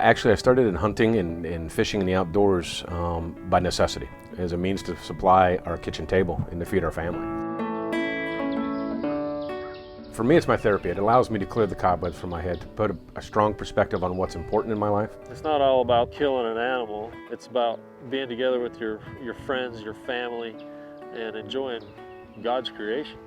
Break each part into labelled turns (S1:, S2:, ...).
S1: Actually, I started in hunting and fishing in the outdoors by necessity, as a means to supply our kitchen table and to feed our family. For me, it's my therapy. It allows me to clear the cobwebs from my head, to put a strong perspective on what's important in my life.
S2: It's not all about killing an animal. It's about being together with your friends, your family, and enjoying God's creation.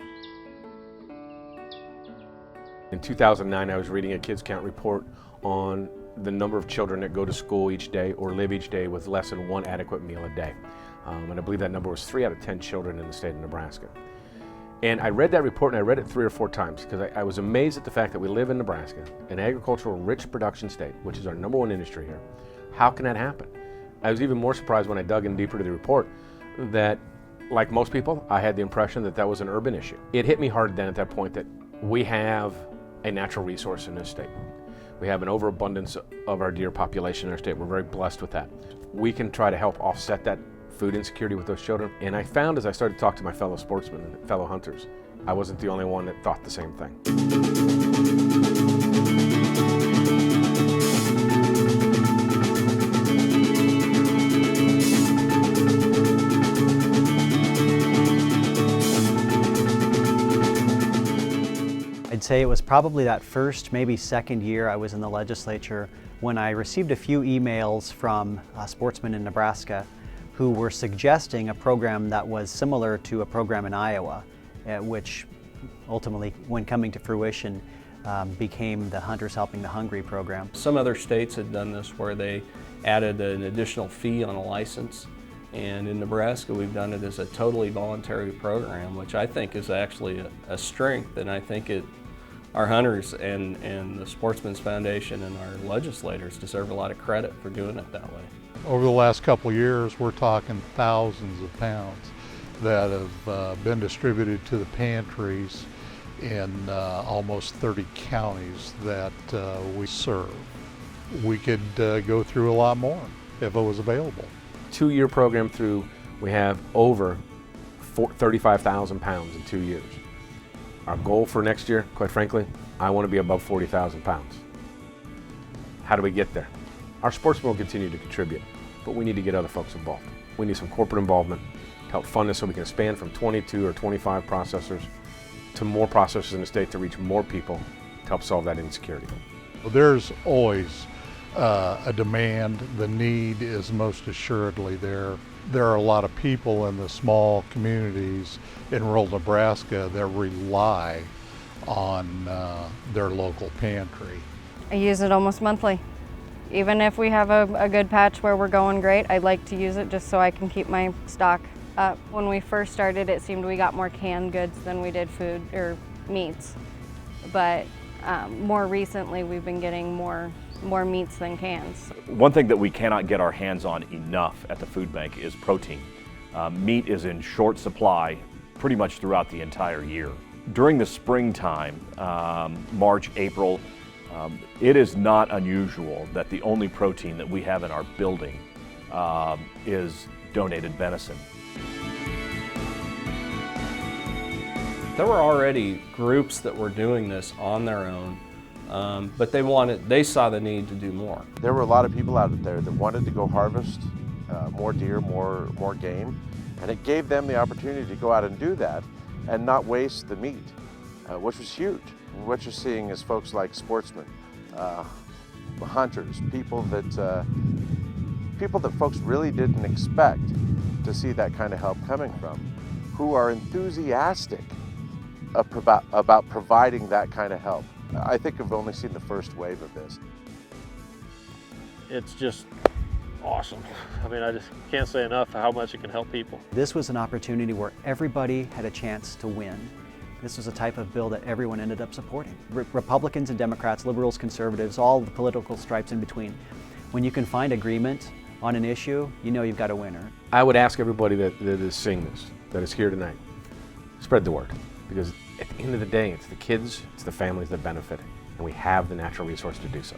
S1: In 2009, I was reading a Kids Count report on the number of children that go to school each day or live each day with less than one adequate meal a day. And I believe that number was 3 out of 10 children in the state of Nebraska. And I read that report, and I read it 3 or 4 times because I was amazed at the fact that we live in Nebraska, an agricultural rich production state, which is our #1 industry here. How can that happen? I was even more surprised when I dug in deeper to the report that, like most people, I had the impression that that was an urban issue. It hit me hard then at that point that we have a natural resource in this state. We have an overabundance of our deer population in our state. We're very blessed with that. We can try to help offset that food insecurity with those children. And I found as I started to talk to my fellow sportsmen and fellow hunters, I wasn't the only one that thought the same thing.
S3: I'd say it was probably that first, maybe second year I was in the legislature when I received a few emails from sportsmen in Nebraska who were suggesting a program that was similar to a program in Iowa, which ultimately, when coming to fruition, became the Hunters Helping the Hungry program.
S4: Some other states had done this where they added an additional fee on a license, and in Nebraska we've done it as a totally voluntary program, which I think is actually a strength, and I think our hunters and the Sportsmen's Foundation and our legislators deserve a lot of credit for doing it that way.
S5: Over the last couple of years, we're talking thousands of pounds that have been distributed to the pantries in almost 30 counties that we serve. We could go through a lot more if it was available.
S1: 2-year program through, we have over 35,000 pounds in 2 years. Our goal for next year, quite frankly, I want to be above 40,000 pounds. How do we get there? Our sportsmen will continue to contribute, but we need to get other folks involved. We need some corporate involvement to help fund this so we can expand from 22 or 25 processors to more processors in the state to reach more people to help solve that insecurity.
S5: There's always a demand. The need is most assuredly there. There are a lot of people in the small communities in rural Nebraska that rely on their local pantry.
S6: I use it almost monthly. Even if we have a good patch where we're going great, I like to use it just so I can keep my stock up. When we first started, it seemed we got more canned goods than we did food or meats. But more recently, we've been getting more meats than cans.
S7: One thing that we cannot get our hands on enough at the food bank is protein. Meat is in short supply pretty much throughout the entire year. During the springtime, March, April, it is not unusual that the only protein that we have in our building is donated venison.
S4: There were already groups that were doing this on their own, but they saw the need to do more.
S8: There were a lot of people out there that wanted to go harvest more deer, more game, and it gave them the opportunity to go out and do that and not waste the meat, which was huge. What you're seeing is folks like sportsmen, hunters, people that folks really didn't expect to see that kind of help coming from, who are enthusiastic about providing that kind of help. I think I've only seen the first wave of this.
S2: It's just awesome. I mean, I just can't say enough how much it can help people.
S3: This was an opportunity where everybody had a chance to win. This was a type of bill that everyone ended up supporting. Republicans and Democrats, liberals, conservatives, all the political stripes in between. When you can find agreement on an issue, you know you've got a winner.
S1: I would ask everybody that is seeing this, that is here tonight, spread the word. Because at the end of the day, it's the kids, it's the families that benefit, and we have the natural resource to do so.